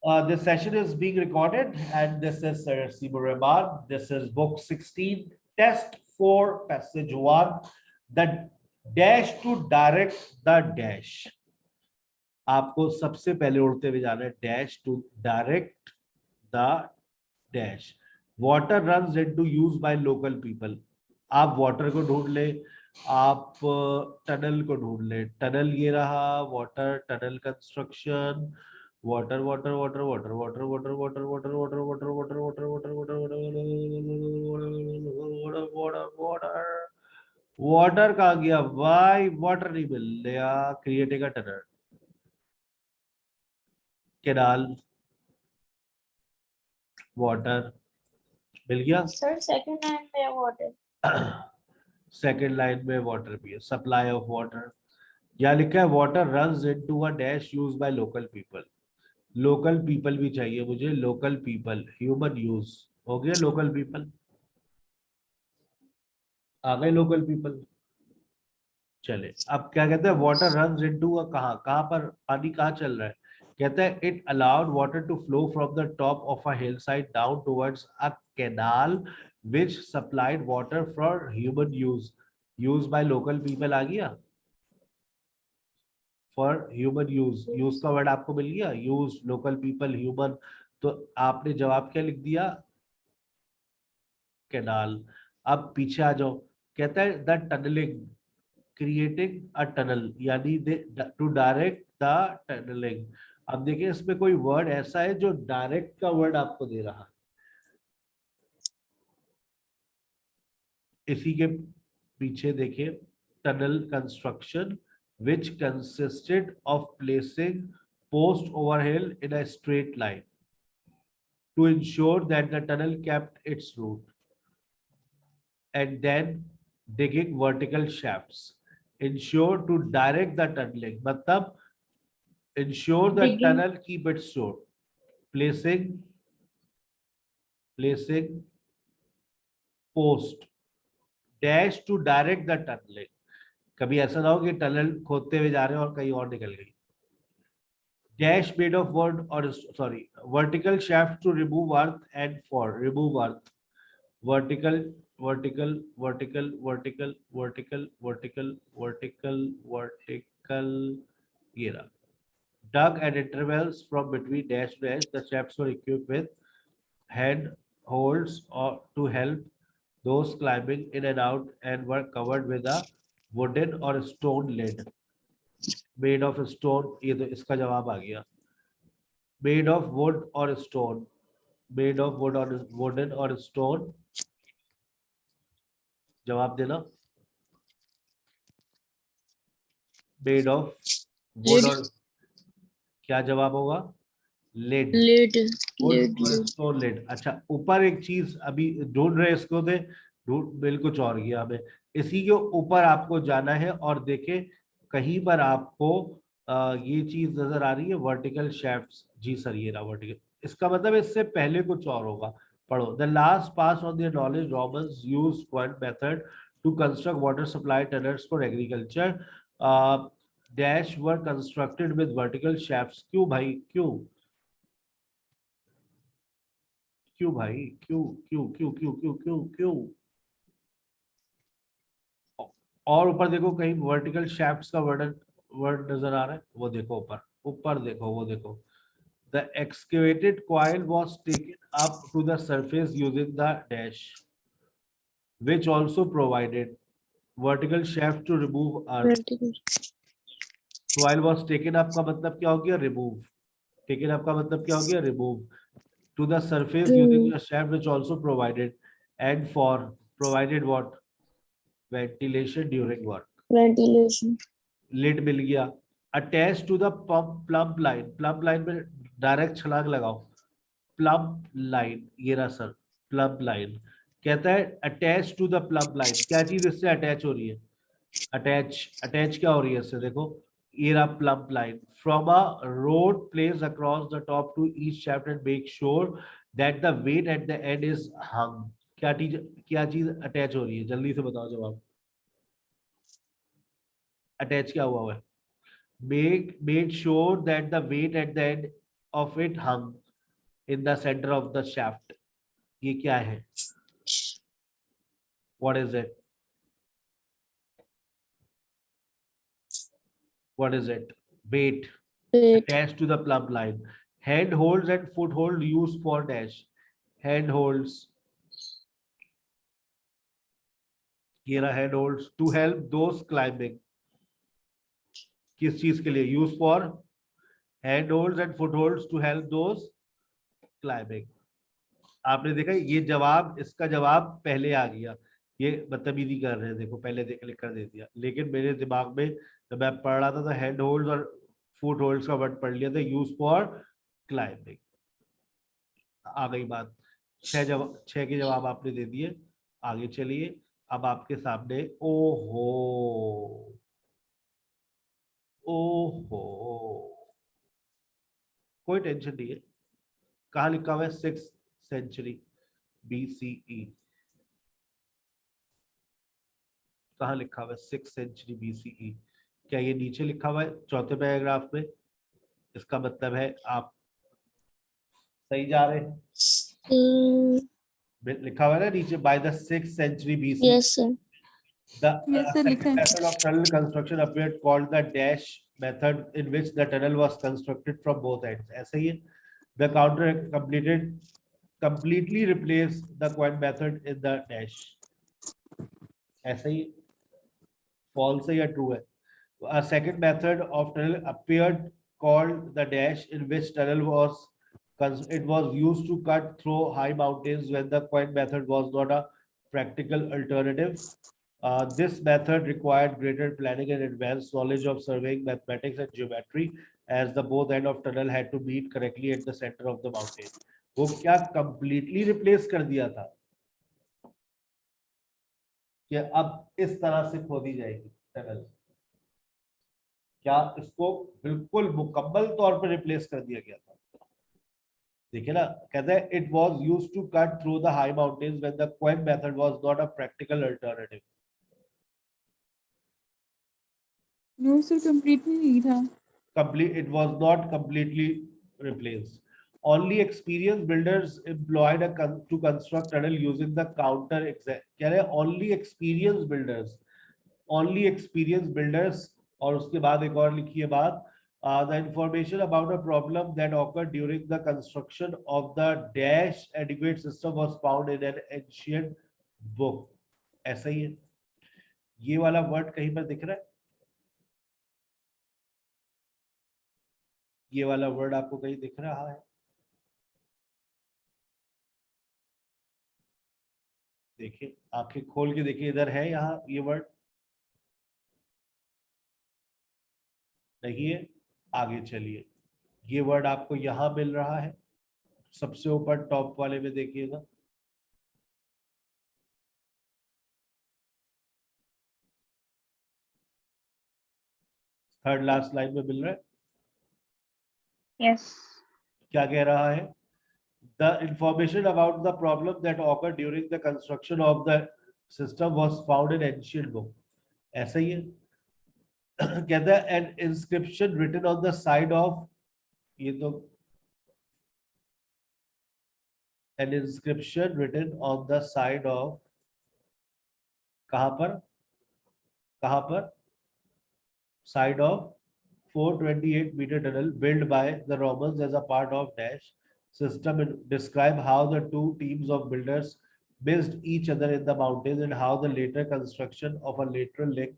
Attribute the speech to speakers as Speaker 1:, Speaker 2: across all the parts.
Speaker 1: This session is being recorded, and this is Sir Sibur Rahman. This is book 16, test 4, passage 1. The dash to direct the dash. आपको सबसे पहले उड़ते हुए जाना है dash to direct the dash. Water runs into use by local people. आप water को ढूंढ ले, आप टनल को ढूंढ ले. टनल ये रहा, water tunnel construction. Water water water water water water water water water water water water water water water water water कहाँ गया भाई? वाटर नहीं मिल गया. Creating a tunnel, canal, water मिल गया.
Speaker 2: सर सेकंड लाइन में वाटर.
Speaker 1: सेकेंड लाइन में वाटर भी है, सप्लाई ऑफ वाटर. यहाँ लिखा है water runs into a dash used by local people. Local people भी चाहिए मुझे. लोकल पीपल, ह्यूमन यूज हो गया. लोकल पीपल आ गए. Local people. चले, अब क्या कहते हैं? वाटर रन्स इनटू अ, कहाँ कहाँ पर पानी कहाँ चल रहा है? कहता है it allowed water to flow from the top of a hill side down towards a canal which supplied water for human use. Used by local people आ गया. फॉर ह्यूमन यूज, यूज का वर्ड आपको मिल गया. Use, local people, human. तो आपने जवाब क्या लिख दिया? कैनाल. अब पीछे आ जाओ. कहता है the tunnelling, creating a tunnel, यानी टू डायरेक्ट द टनलिंग. अब देखिए इसमें कोई वर्ड ऐसा है जो डायरेक्ट का वर्ड आपको दे रहा है. इसी के पीछे देखिए, tunnel construction which consisted of placing post over hill in a straight line to ensure that the tunnel kept its route, and then digging vertical shafts ensure to direct the tunneling. मतलब ensure the
Speaker 2: Digging.
Speaker 1: tunnel keep its route. Placing post dash to direct the tunneling. कभी ऐसा ना हो कि tunnel खोदते हुए जा रहे हैं और कहीं और निकल गई. Dash made of wood or sorry, vertical shaft to remove earth and for remove earth. Vertical, vertical, vertical, vertical, vertical, vertical, vertical, vertical. ये रहा. Dug at intervals from between dash to dash. The shafts were equipped with hand holds or to help those climbing in and out, and were covered with a wooden or stone lid. Made of stone. ये तो इसका जवाब आ गया. Made of wood or stone. Made of wood or wooden or stone. जवाब देना. Made of wood
Speaker 2: Lid.
Speaker 1: और क्या जवाब होगा? लेड.
Speaker 2: Lid.
Speaker 1: Wood
Speaker 2: Lid.
Speaker 1: और
Speaker 2: Lid.
Speaker 1: Stone lid. अच्छा, ऊपर एक चीज अभी ढूंढ रहे इसको दे. ढूंढ बिल कुछ और गया हमें. इसी के ऊपर आपको जाना है और देखे कहीं पर आपको ये चीज नजर आ रही है, वर्टिकल शेफ्ट्स. जी सर, ये रहा वर्टिकल. इसका मतलब इससे पहले कुछ और होगा. पढ़ो. The last pass on the knowledge Romans used one method to construct water supply tunnels for agriculture. Dash were constructed with vertical shafts. क्यों भाई? क्यों? क्यों भाई? क्यों क्यों क्यों क्यों क्यों क्यों क्यों? और ऊपर देखो कहीं वर्टिकल शैफ्ट्स का वर्ड वर्ड नजर आ रहा है. वो देखो ऊपर. ऊपर देखो, वो देखो. The excavated coil was taken up to the surface using the dash which also provided vertical shaft to remove earth.
Speaker 2: Vertical.
Speaker 1: Coil was taken up का मतलब क्या हो गया? Remove. Taken up का मतलब क्या हो गया? Remove. To the surface using
Speaker 2: Remove.
Speaker 1: a shaft which also provided, and for provided what? Ventilation during work.
Speaker 2: Ventilation.
Speaker 1: Lid मिल गया. Attach to the pump plumb line. Plumb line में direct छलांग लगाओ. प्लम्प लाइन ये रहा sir. Plump line. कहता है attach to the plumb line. क्या चीज इससे अटैच हो रही है? अटैच. अटैच क्या हो रही है इससे? देखो, ये रहा plumb line. From a rod place across the top to each shaft and make sure that the weight at the end is hung. क्या चीज अटैच हो रही है? जल्दी से बताओ जवाब. अटैच क्या हुआ है? Made sure that the weight at the end of it hung in the center of the shaft. ये क्या है? What is it? What is it? Weight
Speaker 2: Wait.
Speaker 1: attached to the plumb line. Handholds and foothold used for dash. Handholds. ये रहा handholds to help those climbing. किस चीज के लिए? Use for handholds and footholds to help those climbing. आपने देखा ये जवाब, इसका जवाब पहले आ गया। ये बदतमीजी कर रहे हैं, देखो पहले देख लिख कर दे दिया, लेकिन मेरे दिमाग में जब मैं पढ़ रहा था तो हैंड होल्ड्स और फुट होल्ड्स का वर्ड पढ़ लिया था, यूज फॉर क्लाइंबिंग। आ गई बात। छह के जवाब आपने दे दिए। आगे चलिए, अब आपके सामने ओहो ओहो, कोई टेंशन नहीं है। कहाँ लिखा हुआ है? 6th century BCE। कहाँ लिखा हुआ है 6th सेंचुरी BCE? क्या ये नीचे लिखा हुआ है 4थे पैराग्राफ में? इसका मतलब है आप सही जा रहे हैं। लिखा हुआ है ना नीचे, by the 6th century BC
Speaker 2: Yes, sir.
Speaker 1: the
Speaker 3: Yes, sir,
Speaker 1: second
Speaker 3: लिखा है।
Speaker 1: method of tunnel construction appeared called the dash method, in which the tunnel was constructed from both ends. ऐसा ही है। The counter completely replaced the quad method in the dash. ऐसा ही false है या true है? A second method of tunnel appeared called the dash, in which tunnel was it was used to cut through high mountains when the quad method was not a practical alternative. This method required greater planning and advanced knowledge of surveying, mathematics and geometry, as the both end of tunnel had to meet correctly at the center of the mountain. वो क्या completely replace कर दिया था कि अब इस तरह से खोदी जाएगी टनल? क्या इसको बिल्कुल मुकम्मल तौर पर रिप्लेस कर दिया गया था? देखिए ना, कहते हैं it was used to cut through the high mountains when the qanat method was not a practical alternative.
Speaker 3: No sir, completely नहीं था।
Speaker 1: It was not completely replaced. Only experienced builders employed to construct tunnel using the counter exact, कह रहे हैं only experienced builders, और उसके बाद एक और लिखी है बात, the information about a problem that occurred during the construction of the dash adequate system was found in an ancient book. ऐसा ही है। ये वाला वर्ड कहीं पर दिख रहा है? ये वाला वर्ड आपको कहीं दिख रहा है? देखिए, आंखें खोल के देखिए, इधर है यहाँ ये वर्ड? नहीं है। आगे चलिए, ये वर्ड आपको यहाँ मिल रहा है, सबसे ऊपर टॉप वाले में देखिएगा। थर्ड लास्ट लाइन में मिल रहा है।
Speaker 2: Yes.
Speaker 1: क्या कह रहा है? The information about the problem that occurred during the construction of the system was found in ancient book. ऐसा ही है। कहता है an inscription written on the side of, ये तो an inscription written on the side of, कहां पर side of 428-meter tunnel built by the Romans as a part of dash system, and describe how the two teams of builders missed each other in the mountains and how the later construction of a lateral link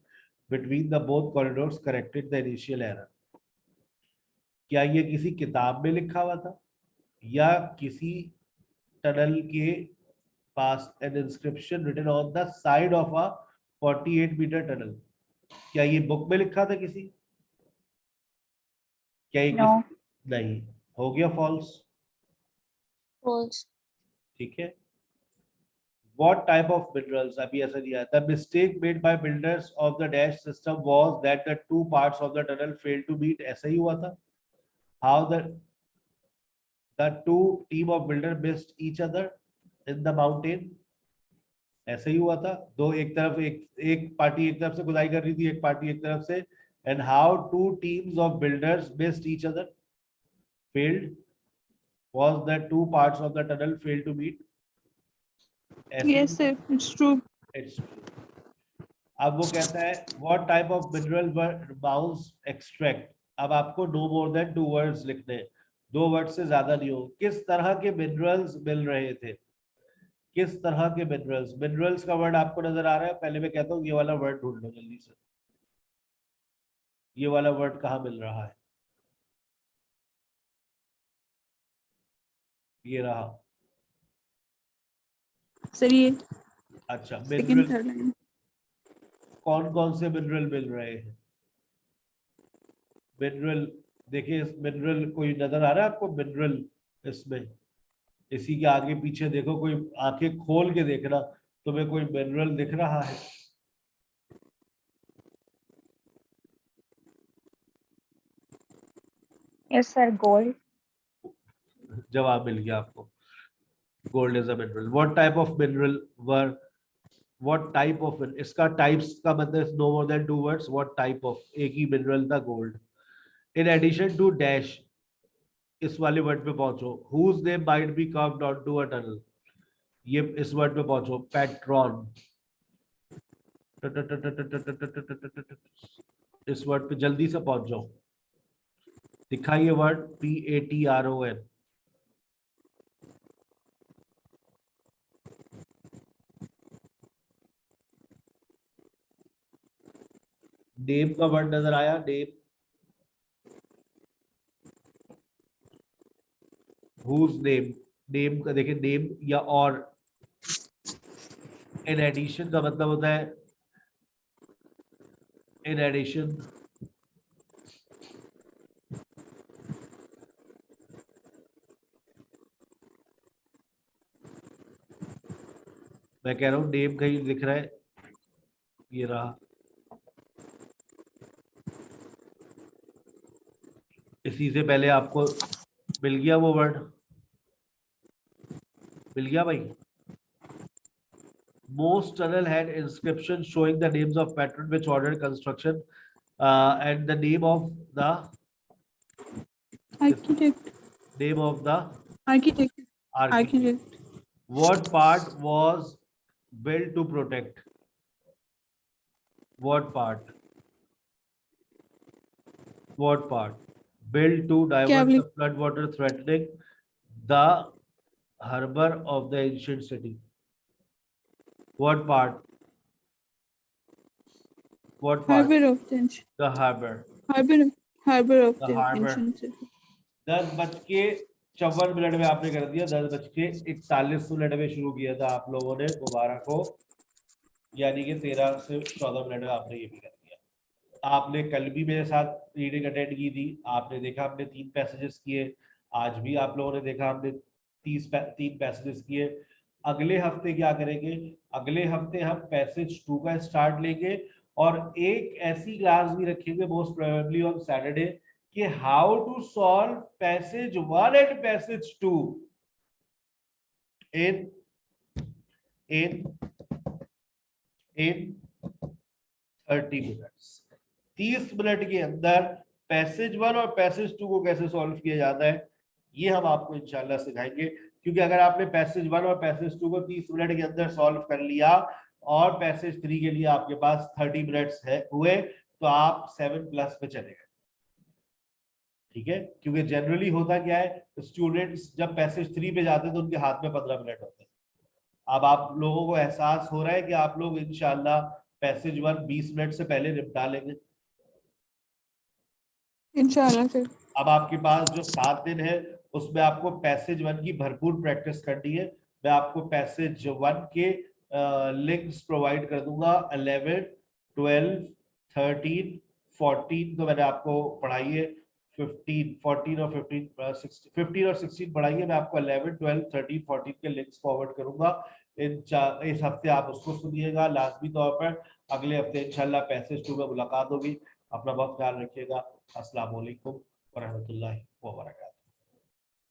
Speaker 1: between the both corridors corrected the initial error. क्या ये किसी किताब में लिखा हुआ था या किसी टनल के पास an inscription written on the side of a 48-meter tunnel? क्या ये बुक में लिखा था किसी? क्या ये
Speaker 2: No.
Speaker 1: नहीं, हो गया फॉल्स।
Speaker 2: False.
Speaker 1: ठीक है। What type of minerals? अभी ऐसा दिया है। The mistake made by builders of the dash system was that the two parts of the tunnel failed to meet. ऐसा ही हुआ था। How the two team of builders missed each other in the mountain. ऐसा ही हुआ था। दो एक तरफ एक पार्टी एक तरफ से खुदाई कर रही थी, एक पार्टी एक तरफ से, and how two teams of builders missed each other. failed? Was that two parts of the tunnel failed to meet?
Speaker 3: Yes, sir. It's true.
Speaker 1: It's true. अब वो कहता है what type of mineral were Bounce extract? अब आपको no more than 2 words लिखने हैं, 2 word से ज्यादा नहीं हो। किस तरह के मिनरल्स मिल रहे थे? किस तरह के मिनरल्स? मिनरल्स का वर्ड आपको नजर आ रहा है? पहले मैं कहता हूँ ये वाला वर्ड ढूंढ लो जल्दी से। ये वाला वर्ड कहाँ मिल रहा है? ये रहा।
Speaker 3: सर ये
Speaker 1: अच्छा,
Speaker 3: सेकंड
Speaker 1: मिनरल
Speaker 3: थर्ड लाइन।
Speaker 1: कौन कौन से मिनरल मिल रहे हैं? मिनरल देखिए, मिनरल कोई नजर आ रहा है आपको? मिनरल इसमें इसी के आगे पीछे देखो, कोई आंखें खोल के देखना, तुम्हें कोई मिनरल दिख रहा है?
Speaker 2: Yes, sir. Gold.
Speaker 1: जवाब मिल गया आपको। Gold is a mineral. What type of mineral were? What type of, इसका टाइप्स का मतलब no more than 2 words. What type of, एक ही मिनरल था gold. In addition to dash, इस वाले वर्ड पे पहुंचो। Whose name might be curved onto a tunnel, ये इस वर्ड पे पहुंचो। पैट्रॉन, इस वर्ड पे जल्दी से पहुंच जाओ। दिखाइए वर्ड, PATRON। नेम का वर्ड नजर आया? नेम, हुज नेम, नेम का देखिए, नेम या और। इन एडिशन का मतलब होता है इन एडिशन, मैं कह रहा हूं नेम कहीं लिख रहा है, ये रहा। इसी से पहले आपको मिल गया वो वर्ड, मिल गया भाई। Most tunnel had inscription showing the names of patron which ordered construction and the name of the
Speaker 3: architect.
Speaker 1: architect.
Speaker 3: Architect.
Speaker 1: What part was built to protect? What part? What part? Built to divert the flood water threatening the harbor of the ancient city. What part? What part?
Speaker 3: Harbor of the ancient.
Speaker 1: The harbor.
Speaker 3: Harbor of
Speaker 1: The
Speaker 3: the
Speaker 1: harbor.
Speaker 3: ancient city.
Speaker 1: 10:54 में आपने कर दिया, 10:41 में शुरू किया था आप लोगों ने मुबारक हो, यानी कि 13 से 14 मिनट में आपने ये भी कर दिया। आपने कल भी मेरे साथ रीडिंग अटेंड की थी, आपने देखा हमने 3 पैसेजेस किए। आज भी आप लोगों ने देखा हमने 3 पैसेजेस किए। अगले हफ्ते क्या करेंगे? अगले हफ्ते हम पैसेज 2 का स्टार्ट लेंगे और एक ऐसी क्लास भी रखेंगे मोस्ट प्रोबेबली ऑन सैटरडे कि how to solve passage 1 and passage 2 in 30 minutes. 30 minute के अंदर पैसेज 1 और पैसेज 2 को कैसे सॉल्व किया जाता है ये हम आपको इंशाल्लाह सिखाएंगे। क्योंकि अगर आपने पैसेज 1 और पैसेज 2 को 30 मिनट के अंदर सॉल्व कर लिया और पैसेज 3 के लिए आपके पास 30 मिनट्स है हुए, तो आप 7+ पे चले गए। ठीक है, क्योंकि जनरली होता क्या है, स्टूडेंट्स जब पैसेज 3 पे जाते हैं तो उनके हाथ में 15 मिनट होते हैं। अब आप लोगों को एहसास हो रहा है कि आप लोग इंशाल्लाह पैसेज 1 20 मिनट से पहले निपटा लेंगे
Speaker 3: इंशाल्लाह सर।
Speaker 1: अब आपके पास जो 7 दिन है उसमें आपको पैसेज 1 की भरपूर प्रैक्टिस करनी है। मैं आपको पैसेज 1 के लिंक्स प्रोवाइड कर दूंगा। 11, 12, 13, 14 तो मैंने आपको पढ़ाई है। 15 और 16 पढ़ाई है। मैं आपको 11, 12, 13, 14 के लिंक्स फॉरवर्ड करूंगा। इस हफ्ते आप उसको सुनिएगा लाजमी तौर पर। अगले हफ्ते इंशाल्लाह पैसेज 2 में मुलाकात होगी। अपना बहुत ख्याल रखिएगा। अस्सलाम वालेकुम व रहमतुल्लाहि व बरकातहू।